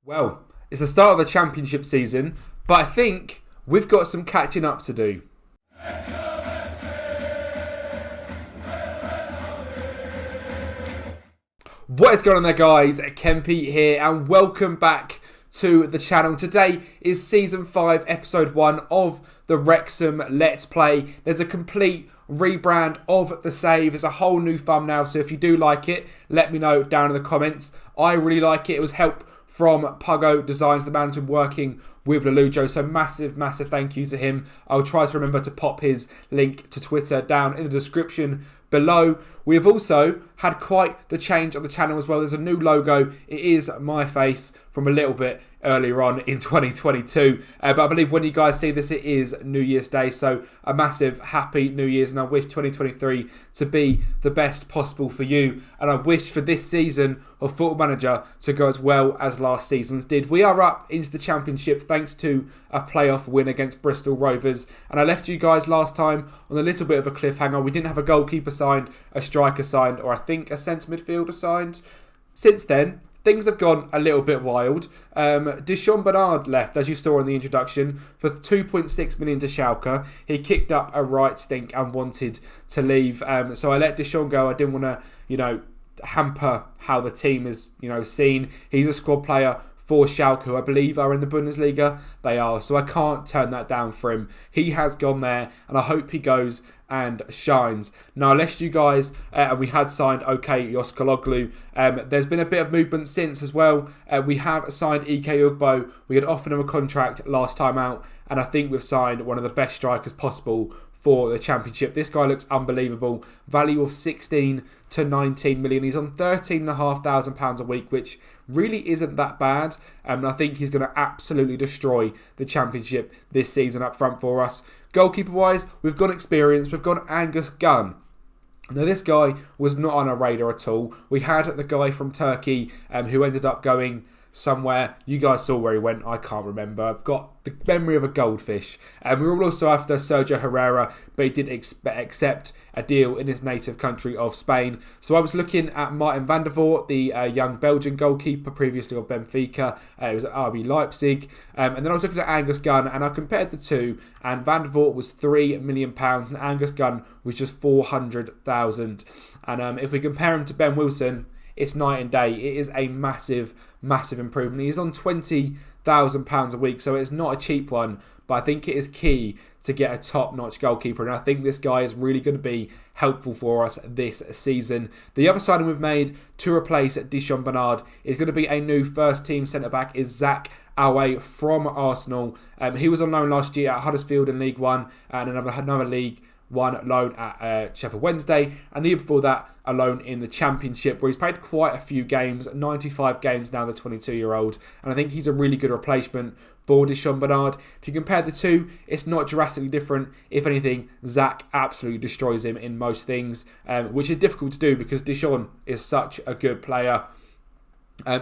Well, it's the start of the championship season, but I think we've got some catching up to do. What is going on there, guys? Kempy here, and welcome back to the channel. Today is Season 5, Episode 1 of the Wrexham Let's Play. There's a complete rebrand of the save. It's a whole new thumbnail, so if you do like it, let me know down in the comments. I really like it. It was help from Puggo Designs, the man's been working with Lelujo, so massive thank you to him. I'll try to remember to pop his link to Twitter down in the description below. We have also had quite the change on the channel as well. There's a new logo. It is my face from a little bit earlier on in 2022, but I believe when you guys see this, it is New Year's Day, so a massive happy New Year's, and I wish 2023 to be the best possible for you, and I wish for this season of Football Manager to go as well as last season's did. We are up into the Championship thanks to a playoff win against Bristol Rovers, and I left you guys last time on a little bit of a cliffhanger. We didn't have a goalkeeper signed, a striker signed, or I think a centre midfielder signed. Since then, things have gone a little bit wild. Deshaun Bernard left, as you saw in the introduction, for 2.6 million to Schalke. He kicked up a right stink and wanted to leave. So I let Deshaun go. I didn't want to, hamper how the team is, seen. He's a squad player for Schalke, who I believe are in the Bundesliga. They are, so I can't turn that down for him. He has gone there, and I hope he goes and shines. Now, lest you guys, and we had signed Joskaloglu. There's been a bit of movement since as well. We have signed Ike Ugbo. We had offered him a contract last time out, and I think we've signed one of the best strikers possible for the Championship. This guy looks unbelievable. Value of 16 to 19 million. He's on £13,500 a week, which really isn't that bad. And I think he's going to absolutely destroy the Championship this season up front for us. Goalkeeper wise, we've got experience. We've got Angus Gunn. Now, this guy was not on our radar at all. We had the guy from Turkey who ended up going somewhere. You guys saw where he went. I can't remember. I've got the memory of a goldfish. And we were also after Sergio Herrera, but he did accept a deal in his native country of Spain. So I was looking at Martin van der Voort, the young Belgian goalkeeper previously of Benfica. It was at RB Leipzig. And then I was looking at Angus Gunn, and I compared the two, and van der Voort was £3 million and Angus Gunn was just 400,000. And if we compare him to Ben Wilson, it's night and day. It is a massive improvement. He's on £20,000 a week, so it's not a cheap one, but I think it is key to get a top-notch goalkeeper, and I think this guy is really going to be helpful for us this season. The other signing we've made to replace Deshaun Bernard is going to be a new first-team centre-back, is Zach Awe from Arsenal. He was on loan last year at Huddersfield in League One, and another League One loan at Sheffield Wednesday, and the year before that a loan in the Championship, where he's played quite a few games, 95 games now, the 22-year-old, and I think he's a really good replacement for Deshaun Bernard. If you compare the two, it's not drastically different. If anything, Zach absolutely destroys him in most things, which is difficult to do because Deshaun is such a good player.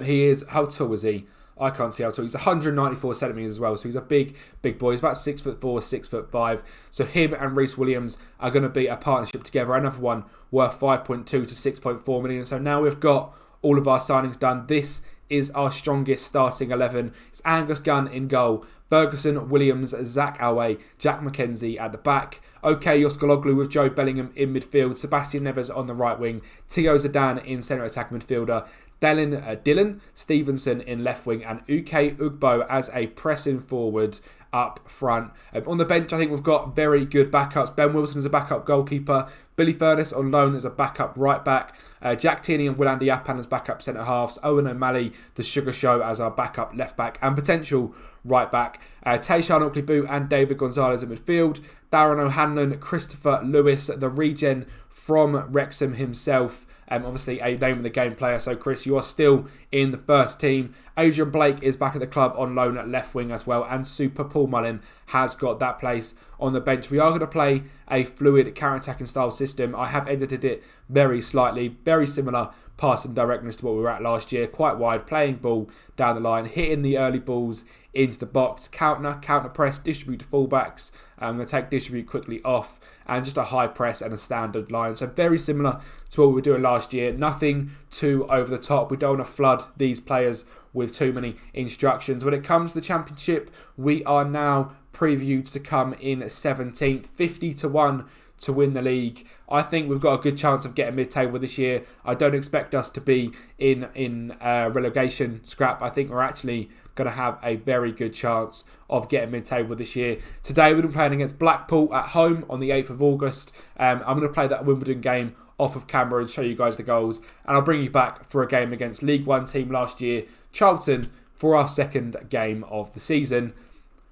He is, how tall is he? I can't see how tall. He's 194 centimetres as well, so he's a big boy. He's about 6'4", 6'5". So him and Reece Williams are going to be a partnership together. Another one worth 5.2 to 6.4 million. So now we've got all of our signings done. This is our strongest starting 11. It's Angus Gunn in goal, Ferguson, Williams, Zach Awe, Jack McKenzie at the back, Joskaloglu with Joe Bellingham in midfield, Sebastian Neves on the right wing, Tio Zidane in centre attack midfielder, Dylan Stevenson in left wing, and Ike Ugbo as a pressing forward up front. On the bench, I think we've got very good backups. Ben Wilson as a backup goalkeeper, Billy Furness on loan as a backup right back, Jack Tierney and Willandi Yapan as backup centre halves, Owen O'Malley, the Sugar Show as our backup left back and potential right back, Tayshaun Oakley-Boot and David Gonzalez in midfield, Darren O'Hanlon, Christopher Lewis, the regen from Wrexham himself, obviously a name of the game player. So Chris, you are still in the first team. Adrian Blake is back at the club on loan at left wing as well, and Super Paul Mullin has got that place on the bench. We are going to play a fluid counter-attacking style system. I have edited it very slightly, very similar passing directness to what we were at last year, quite wide, playing ball down the line, hitting the early balls into the box, counter press, distribute to fullbacks. I'm going to take distribute quickly off, and just a high press and a standard line. So very similar to what we were doing last year. Nothing too over the top. We don't want to flood these players with too many instructions. When it comes to the Championship, we are now previewed to come in 17th, 50-1 to win the league. I think we've got a good chance of getting mid-table this year. I don't expect us to be in relegation scrap. I think we're actually going to have a very good chance of getting mid-table this year. Today we're playing against Blackpool at home on the 8th of August. I'm going to play that Wimbledon game off of camera and show you guys the goals, and I'll bring you back for a game against League One team last year, Charlton, for our second game of the season.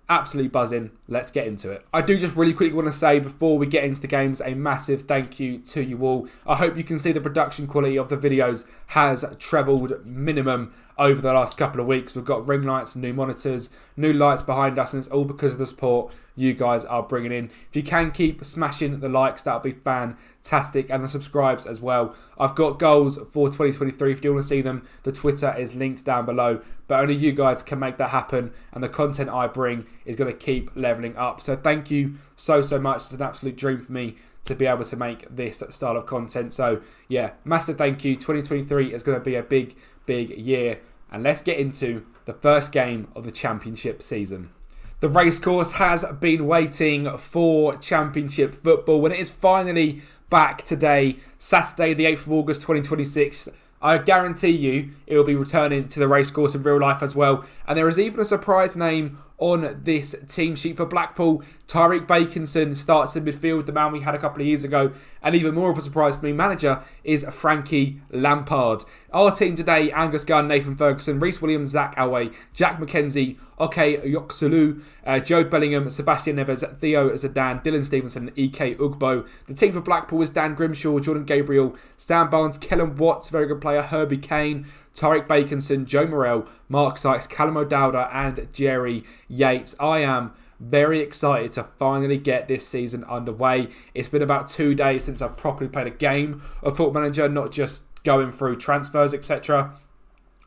Absolutely buzzing. Let's get into it. I do just really quickly want to say before we get into the games, a massive thank you to you all. I hope you can see the production quality of the videos has trebled minimum over the last couple of weeks. We've got ring lights, new monitors, new lights behind us, and it's all because of the support you guys are bringing in. If you can keep smashing the likes, that'll be fantastic, and the subscribes as well. I've got goals for 2023. If you want to see them, the Twitter is linked down below, but only you guys can make that happen, and the content I bring is going to keep leveling up. So thank you so much. It's an absolute dream for me to be able to make this style of content. So yeah, massive thank you. 2023 is going to be a big year, and let's get into the first game of the Championship season. The racecourse has been waiting for Championship football, and it is finally back today, Saturday the 8th of August 2026. I guarantee you it will be returning to the racecourse in real life as well. And there is even a surprise name on this team sheet for Blackpool. Tyreek Bakinson starts in midfield, the man we had a couple of years ago. And even more of a surprise to me, manager is Frankie Lampard. Our team today: Angus Gunn, Nathan Ferguson, Reece Williams, Zach Alway, Jack McKenzie, Oke Yoksulu, Joe Bellingham, Sebastian Neves, Theo Zidane, Dylan Stevenson, and Ike Ugbo. The team for Blackpool is Dan Grimshaw, Jordan Gabriel, Sam Barnes, Kellen Watts, very good player, Herbie Kane, Tyreek Bakinson, Joe Morrell, Mark Sykes, Callum O'Dowda, and Jerry Yates. I am very excited to finally get this season underway. It's been about 2 days since I've properly played a game of Football Manager, not just going through transfers, etc.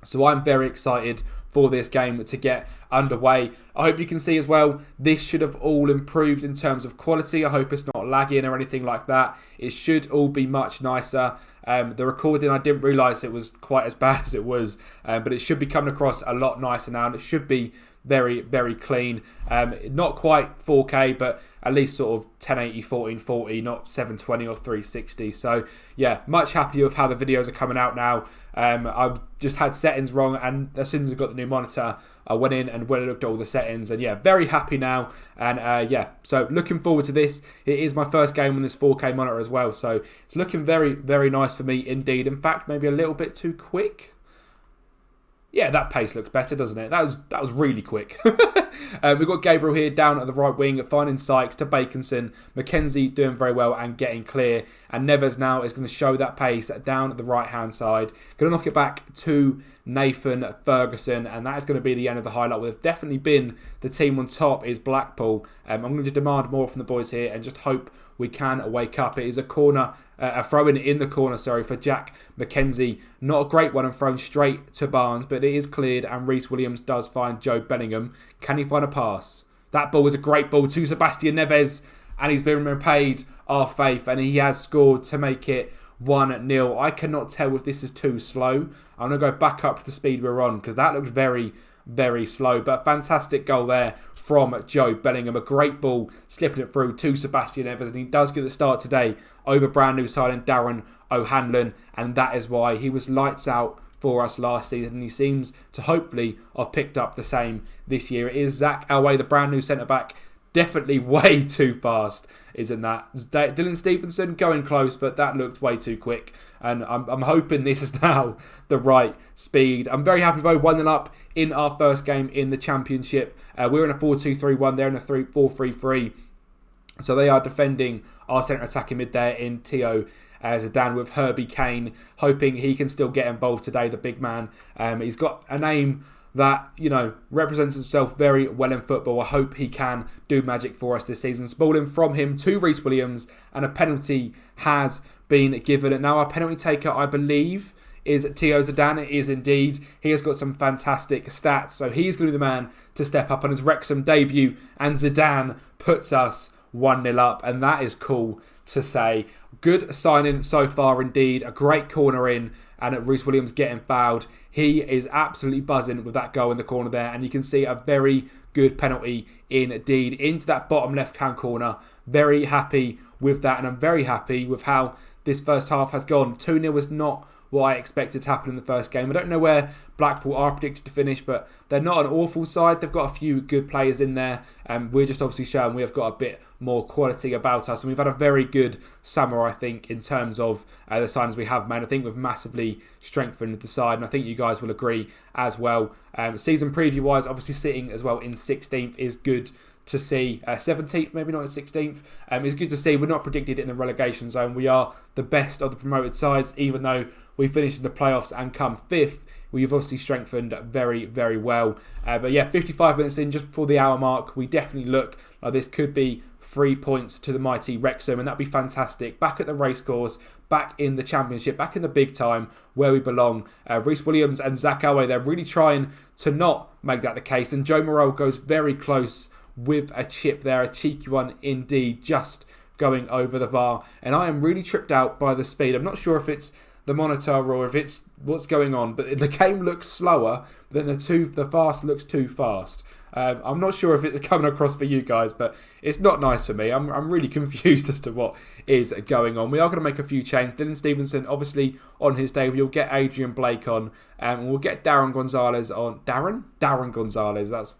So I'm very excited for this game to get underway. I hope you can see as well, this should have all improved in terms of quality. I hope it's not lagging or anything like that. It should all be much nicer. The recording, I didn't realise it was quite as bad as it was, but it should be coming across a lot nicer now, and it should be very clean. Not quite 4K, but at least sort of 1080, 1440, not 720 or 360. So yeah, much happier with how the videos are coming out now. I've just had settings wrong, and as soon as I got the new monitor, I went in and looked at all the settings, and yeah, very happy now. And yeah, so looking forward to this. It is my first game on this 4K monitor as well, so it's looking very nice for me indeed. In fact, maybe a little bit too quick. Yeah, that pace looks better, doesn't it? That was really quick. We've got Gabriel here down at the right wing, finding Sykes to Bakinson. McKenzie doing very well and getting clear. And Neves now is going to show that pace down at the right-hand side. Going to knock it back to Nathan Ferguson, and that is going to be the end of the highlight. We've definitely been the team on top is Blackpool. I'm going to demand more from the boys here and just hope we can wake up. It is a corner, a throw-in in the corner, for Jack McKenzie. Not a great one and thrown straight to Barnes, but it is cleared, and Reece Williams does find Joe Bellingham. Can he find a pass? That ball was a great ball to Sebastian Neves, and he's been repaid our faith, and he has scored to make it 1-0. I cannot tell if this is too slow. I'm going to go back up to the speed we're on, because that looks very slow, but fantastic goal there from Joe Bellingham. A great ball, slipping it through to Sebastian Neves, and he does get the start today over brand new signing Darren O'Hanlon, and that is why he was lights out for us last season, and he seems to hopefully have picked up the same this year. It is Zach Alway, the brand new centre-back. Definitely way too fast, isn't that? Dylan Stevenson going close, but that looked way too quick. And I'm hoping this is now the right speed. I'm very happy though, 1-0 up in our first game in the Championship. We're in a 4-2-3-1, they're in a 4-3-3. So they are defending our centre attacking mid there in Theo Zidane with Herbie Kane, hoping he can still get involved today, the big man. He's got a name that, represents himself very well in football. I hope he can do magic for us this season. Ball in from him to Reece Williams, and a penalty has been given. And now our penalty taker, I believe, is Theo Zidane. It is indeed. He has got some fantastic stats, so he's going to be the man to step up on his Wrexham debut, and Zidane puts us 1-0 up, and that is cool to say. Good signing so far indeed. A great corner in, and Reece Williams getting fouled. He is absolutely buzzing with that goal in the corner there, and you can see a very good penalty indeed into that bottom left-hand corner. Very happy with that, and I'm very happy with how this first half has gone. 2-0 was not what I expected to happen in the first game. I don't know where Blackpool are predicted to finish, but they're not an awful side. They've got a few good players in there, and we're just obviously showing we have got a bit more quality about us, and we've had a very good summer, I think, in terms of the signings we have made. I think we've massively strengthened the side, and I think you guys will agree as well. Season preview wise, obviously sitting as well in 16th is good to see. 17th, maybe not in 16th. It's good to see. We're not predicted in the relegation zone. We are the best of the promoted sides, even though we finished in the playoffs and come 5th. We've obviously strengthened very, very well. But yeah, 55 minutes in, just before the hour mark, we definitely look like this could be 3 points to the mighty Wrexham, and that'd be fantastic. Back at the racecourse, back in the Championship, back in the big time where we belong. Reece Williams and Zach Elway, they're really trying to not make that the case, and Joe Morrell goes very close with a chip there, a cheeky one indeed, just going over the bar. And I am really tripped out by the speed. I'm not sure if it's the monitor or if it's what's going on, but the game looks slower, but then the fast looks too fast. I'm not sure if it's coming across for you guys, but it's not nice for me. I'm really confused as to what is going on. We are going to make a few changes. Dylan Stevenson, obviously, on his day. We'll get Adrian Blake on, and we'll get Darren Gonzalez on. Darren Gonzalez, that's,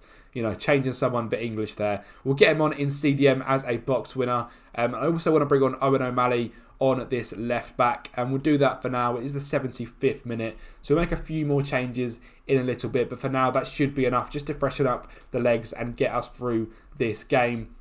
changing someone but English there. We'll get him on in CDM as a box winner. I also want to bring on Owen O'Malley on this left back, and we'll do that for now. It is the 75th minute, so we'll make a few more changes in a little bit, but for now that should be enough just to freshen up the legs and get us through this game.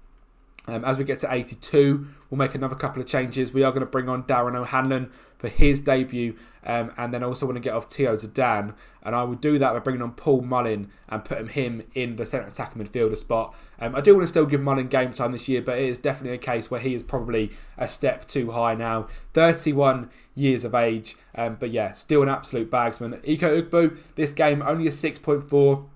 As we get to 82, we'll make another couple of changes. We are going to bring on Darren O'Hanlon for his debut, and then I also want to get off Tio Zidane, and I will do that by bringing on Paul Mullin and putting him in the centre attacking midfielder spot. I do want to still give Mullin game time this year, but it is definitely a case where he is probably a step too high now. 31 years of age, but yeah, still an absolute bagsman. Iko Ugbo, this game only a 6.4.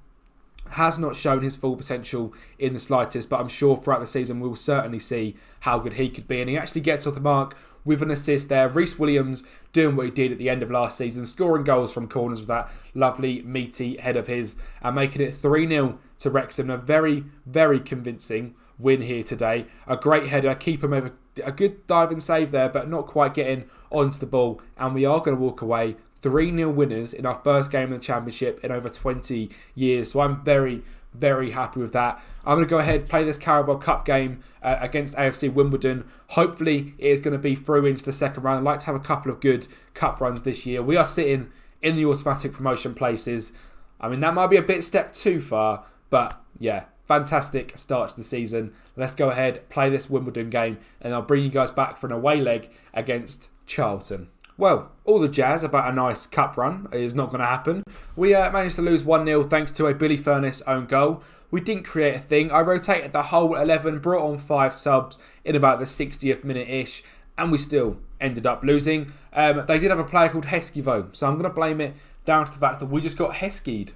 Has not shown his full potential in the slightest, but I'm sure throughout the season we'll certainly see how good he could be, and he actually gets off the mark with an assist there. Reece Williams doing what he did at the end of last season, scoring goals from corners with that lovely meaty head of his, and making it 3-0 to Wrexham. A very, very convincing win here today. A great header, keeper made a good diving save there, but not quite getting onto the ball, and we are going to walk away 3-0 winners in our first game of the Championship in over 20 years. So I'm very, very happy with that. I'm going to go ahead and play this Carabao Cup game against AFC Wimbledon. Hopefully it is going to be through into the second round. I'd like to have a couple of good cup runs this year. We are sitting in the automatic promotion places. I mean, that might be a bit step too far, but yeah, fantastic start to the season. Let's go ahead, play this Wimbledon game, and I'll bring you guys back for an away leg against Charlton. Well, all the jazz about a nice cup run is not going to happen. We managed to lose 1-0 thanks to a Billy Furness own goal. We didn't create a thing. I rotated the whole 11, brought on 5 subs in about the 60th minute-ish, and we still ended up losing. They did have a player called Heskey though, so I'm going to blame it down to the fact that we just got Heskeyed.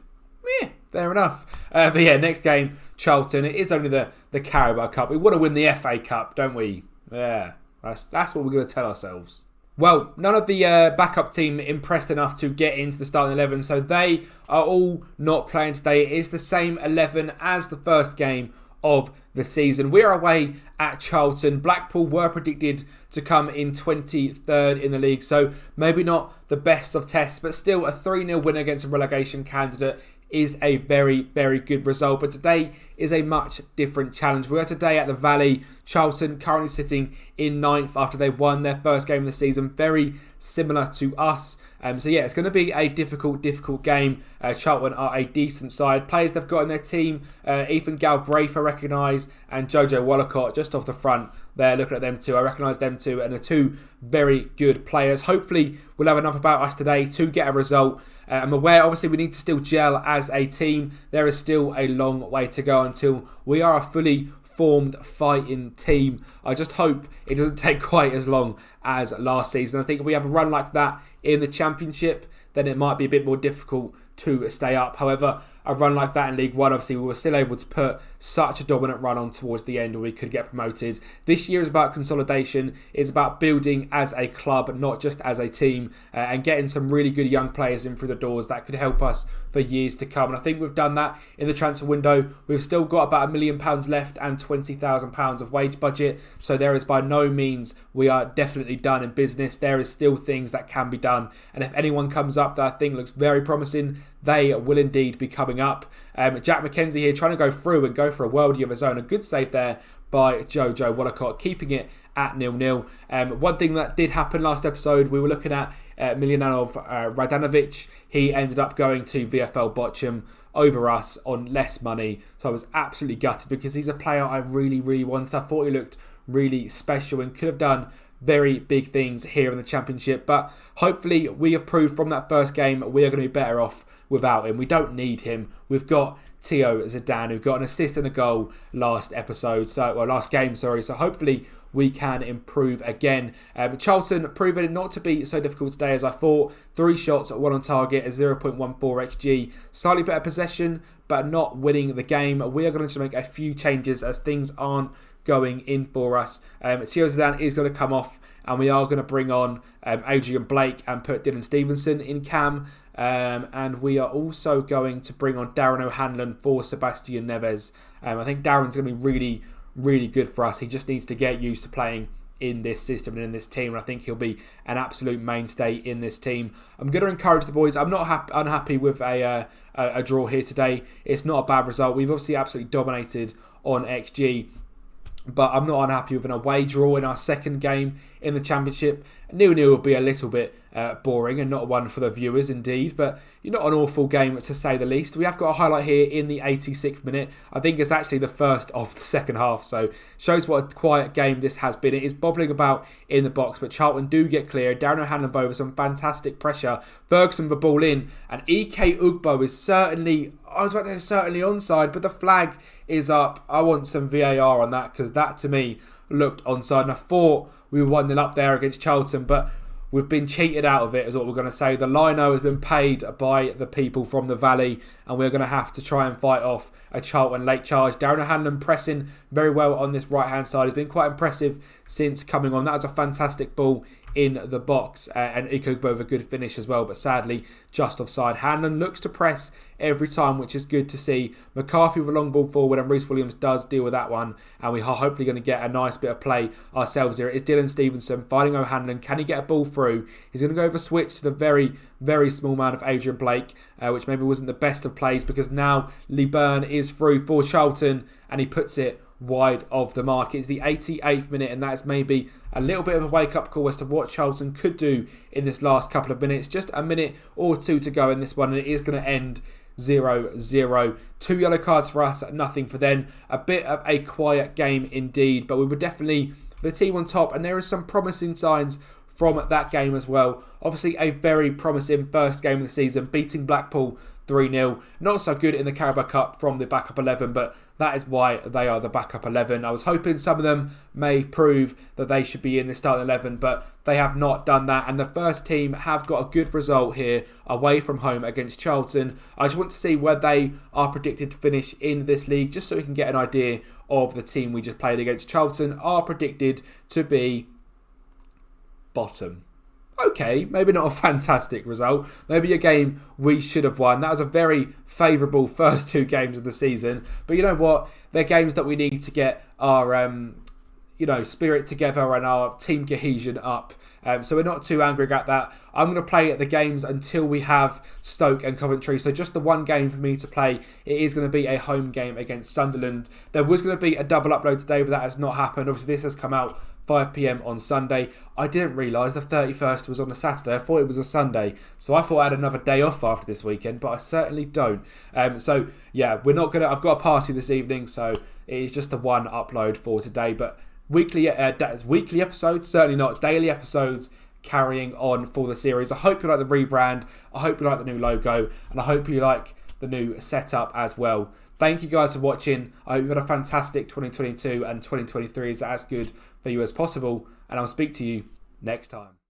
Yeah, fair enough. But yeah, next game, Charlton. It is only the Carabao Cup. We want to win the FA Cup, don't we? Yeah, that's what we're going to tell ourselves. Well, none of the backup team impressed enough to get into the starting 11, so they are all not playing today. It is the same 11 as the first game of the season. We're away at Charlton. Blackpool were predicted to come in 23rd in the league, so maybe not the best of tests, but still a 3-0 win against a relegation candidate is a very, very good result. But today is a much different challenge. We are today at the Valley. Charlton currently sitting in 9th after they won their first game of the season. Very similar to us. So yeah, it's going to be a difficult game. Charlton are a decent side. Players they've got in their team, Ethan Galbraith I recognise, and Jojo Wallacott just off the front there, looking at them two. I recognise them two, and they're two very good players. Hopefully we'll have enough about us today to get a result. I'm aware, obviously, we need to still gel as a team. There is still a long way to go until we are a fully formed fighting team. I just hope it doesn't take quite as long as last season. I think if we have a run like that in the Championship, then it might be a bit more difficult to stay up. However, a run like that in League One, obviously we were still able to put such a dominant run on towards the end where we could get promoted. This year is about consolidation. It's about building as a club, not just as a team, and getting some really good young players in through the doors that could help us for years to come. And I think we've done that in the transfer window. We've still got about £1 million left and £20,000 of wage budget. So there is by no means we are definitely done in business. There is still things that can be done. And if anyone comes up that I think looks very promising, they will indeed be coming up. Jack McKenzie here trying to go through and go for a worldie of his own. A good save there by Jojo Wallacott, keeping it at 0-0. One thing that did happen last episode, we were looking at Miljanov Radanovic. He ended up going to VFL Bochum over us on less money. So I was absolutely gutted because he's a player I really, really wanted. I thought he looked really special and could have done very big things here in the Championship. But hopefully we have proved from that first game we are going to be better off without him. We don't need him. We've got Teo Zidane, who got an assist and a goal last game. So hopefully we can improve again. Charlton proving not to be so difficult today as I thought. 3 shots, 1 on target, a 0.14 XG. Slightly better possession, but not winning the game. We are going to make a few changes as things aren't going in for us. Teo Zidane is going to come off, and we are going to bring on Adrian Blake and put Dylan Stevenson in cam. And we are also going to bring on Darren O'Hanlon for Sebastian Neves. I think Darren's going to be really, really good for us. He just needs to get used to playing in this system and in this team, and I think he'll be an absolute mainstay in this team. I'm going to encourage the boys. I'm not unhappy with a draw here today. It's not a bad result. We've obviously absolutely dominated on XG, but I'm not unhappy with an away draw in our second game in the Championship. 0-0 will be a little bit boring and not one for the viewers indeed, but not an awful game to say the least. We have got a highlight here in the 86th minute. I think it's actually the first of the second half, so shows what a quiet game this has been. It is bobbling about in the box, but Charlton do get clear. Darren O'Hanlon over some fantastic pressure. Ferguson the ball in, and EK Ugbo is certainly onside, but the flag is up. I want some VAR on that because that to me looked onside, and I thought we were 1-0 up there against Charlton, but we've been cheated out of it is what we're going to say. The lino has been paid by the people from the Valley, and we're going to have to try and fight off a Charlton late charge. Darren O'Hanlon pressing very well on this right hand side. He's been quite impressive since coming on. That was a fantastic ball in the box, and Ikogbo with a good finish as well, but sadly just offside. Hanlon looks to press every time, which is good to see. McCarthy with a long ball forward, and Reece Williams does deal with that one, and we are hopefully going to get a nice bit of play ourselves here. It is Dylan Stevenson finding O'Hanlon. Can he get a ball through? He's going to go over switch to the very, very small man of Adrian Blake, which maybe wasn't the best of plays, because now Lee Byrne is through for Charlton, and he puts it wide of the mark. It's the 88th minute, and that's maybe a little bit of a wake-up call as to what Charlton could do in this last couple of minutes. Just a minute or two to go in this one, and it is going to end 0-0. 2 yellow cards for us, nothing for them. A bit of a quiet game indeed, but we were definitely the team on top, and there are some promising signs from that game as well. Obviously a very promising first game of the season, beating Blackpool 3-0. Not so good in the Carabao Cup from the backup 11, but that is why they are the backup 11. I was hoping some of them may prove that they should be in the starting 11, but they have not done that. And the first team have got a good result here away from home against Charlton. I just want to see where they are predicted to finish in this league, just so we can get an idea of the team we just played against. Charlton are predicted to be bottom. Okay, maybe not a fantastic result. Maybe a game we should have won. That was a very favourable first 2 games of the season. But you know what? They're games that we need to get our spirit together and our team cohesion up. So we're not too angry at that. I'm going to play at the games until we have Stoke and Coventry. So just the one game for me to play. It is going to be a home game against Sunderland. There was going to be a double upload today, but that has not happened. Obviously, this has come out 5 p.m. on Sunday. I didn't realise the 31st was on a Saturday. I thought it was a Sunday. So I thought I had another day off after this weekend, but I certainly don't. So yeah, we're not going to... I've got a party this evening, so it is just the one upload for today. But weekly episodes, certainly not daily episodes, carrying on for the series. I hope you like the rebrand. I hope you like the new logo, and I hope you like the new setup as well. Thank you guys for watching. I hope you've had a fantastic 2022 and 2023 is as good for you as possible, and I'll speak to you next time.